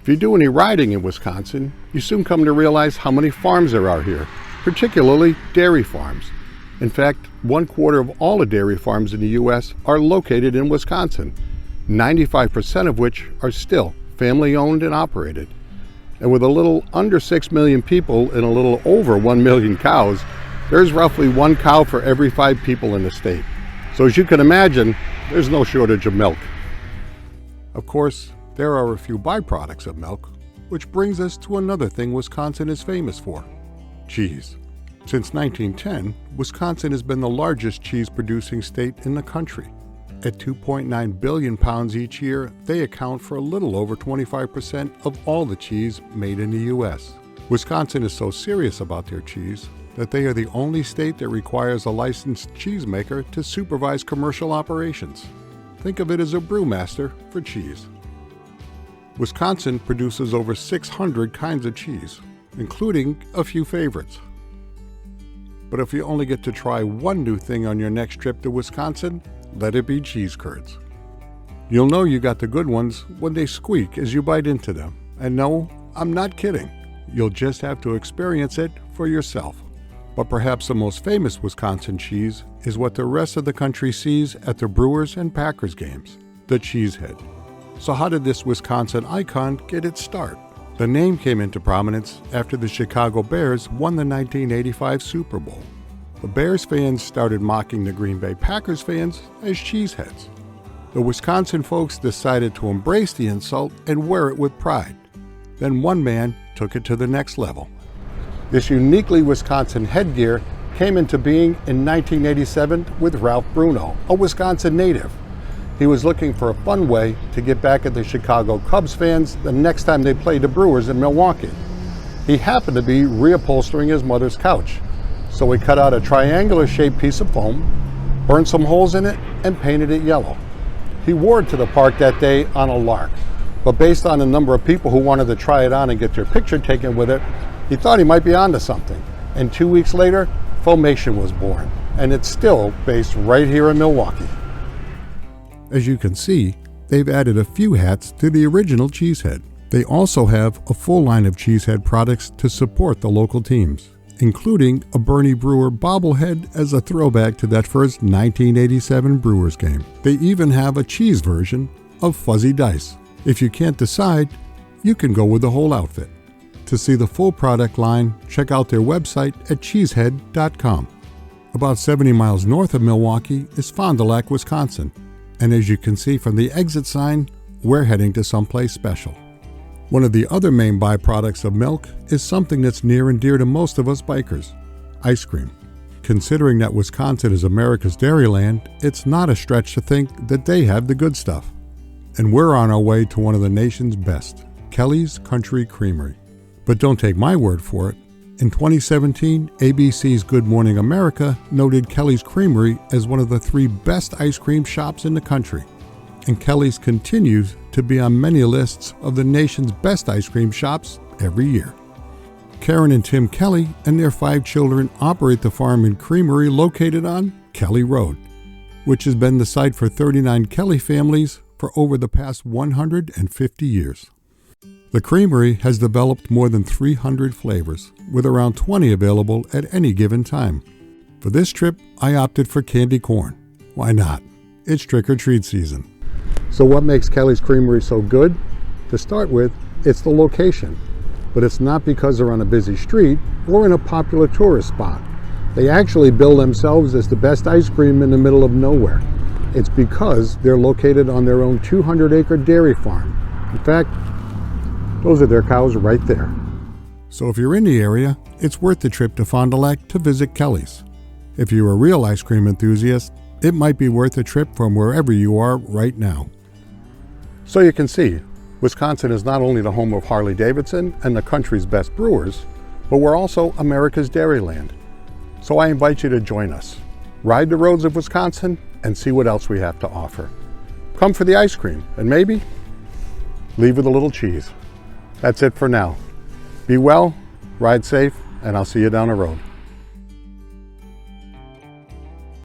If you do any riding in Wisconsin, you soon come to realize how many farms there are here, particularly dairy farms. In fact, 1/4 of all the dairy farms in the U.S. are located in Wisconsin, 95% of which are still family-owned and operated. And with a little under 6 million people and a little over 1 million cows, there's roughly 1 cow for every 5 people in the state. So as you can imagine, there's no shortage of milk. Of course, there are a few byproducts of milk, which brings us to another thing Wisconsin is famous for: cheese. Since 1910, Wisconsin has been the largest cheese-producing state in the country. At 2.9 billion pounds each year, they account for a little over 25% of all the cheese made in the U.S. Wisconsin is so serious about their cheese that they are the only state that requires a licensed cheesemaker to supervise commercial operations. Think of it as a brewmaster for cheese. Wisconsin produces over 600 kinds of cheese, including a few favorites. But if you only get to try one new thing on your next trip to Wisconsin, let it be cheese curds. You'll know you got the good ones when they squeak as you bite into them. And no, I'm not kidding. You'll just have to experience it for yourself. But perhaps the most famous Wisconsin cheese is what the rest of the country sees at the Brewers and Packers games: the Cheesehead. So how did this Wisconsin icon get its start? The name came into prominence after the Chicago Bears won the 1985 Super Bowl. The Bears fans started mocking the Green Bay Packers fans as cheeseheads. The Wisconsin folks decided to embrace the insult and wear it with pride. Then one man took it to the next level. This uniquely Wisconsin headgear came into being in 1987 with Ralph Bruno, a Wisconsin native. He was looking for a fun way to get back at the Chicago Cubs fans the next time they played the Brewers in Milwaukee. He happened to be reupholstering his mother's couch, so he cut out a triangular-shaped piece of foam, burned some holes in it, and painted it yellow. He wore it to the park that day on a lark, but based on the number of people who wanted to try it on and get their picture taken with it, he thought he might be onto something. And 2 weeks later, Foamation was born, and it's still based right here in Milwaukee. As you can see, they've added a few hats to the original Cheesehead. They also have a full line of Cheesehead products to support the local teams, including a Bernie Brewer bobblehead as a throwback to that first 1987 Brewers game. They even have a cheese version of Fuzzy Dice. If you can't decide, you can go with the whole outfit. To see the full product line, check out their website at cheesehead.com. About 70 miles north of Milwaukee is Fond du Lac, Wisconsin. And as you can see from the exit sign, we're heading to someplace special. One of the other main byproducts of milk is something that's near and dear to most of us bikers: ice cream. Considering that Wisconsin is America's Dairyland, it's not a stretch to think that they have the good stuff. And we're on our way to one of the nation's best, Kelley's Country Creamery. But don't take my word for it. In 2017, ABC's Good Morning America noted Kelley's Creamery as one of the 3 best ice cream shops in the country. And Kelley's continues to be on many lists of the nation's best ice cream shops every year. Karen and Tim Kelley and their 5 children operate the farm and creamery located on Kelley Road, which has been the site for 39 Kelley families for over the past 150 years. The creamery has developed more than 300 flavors, with around 20 available at any given time. For this trip, I opted for candy corn. Why not? It's trick-or-treat season. So what makes Kelley's Creamery so good? To start with, it's the location. But it's not because they're on a busy street or in a popular tourist spot. They actually bill themselves as the best ice cream in the middle of nowhere. It's because they're located on their own 200-acre dairy farm. In fact, those are their cows right there. So if you're in the area, it's worth the trip to Fond du Lac to visit Kelley's. If you're a real ice cream enthusiast, it might be worth a trip from wherever you are right now. So you can see, Wisconsin is not only the home of Harley-Davidson and the country's best brewers, but we're also America's Dairyland. So I invite you to join us. Ride the roads of Wisconsin and see what else we have to offer. Come for the ice cream and maybe leave with a little cheese. That's it for now. Be well, ride safe, and I'll see you down the road.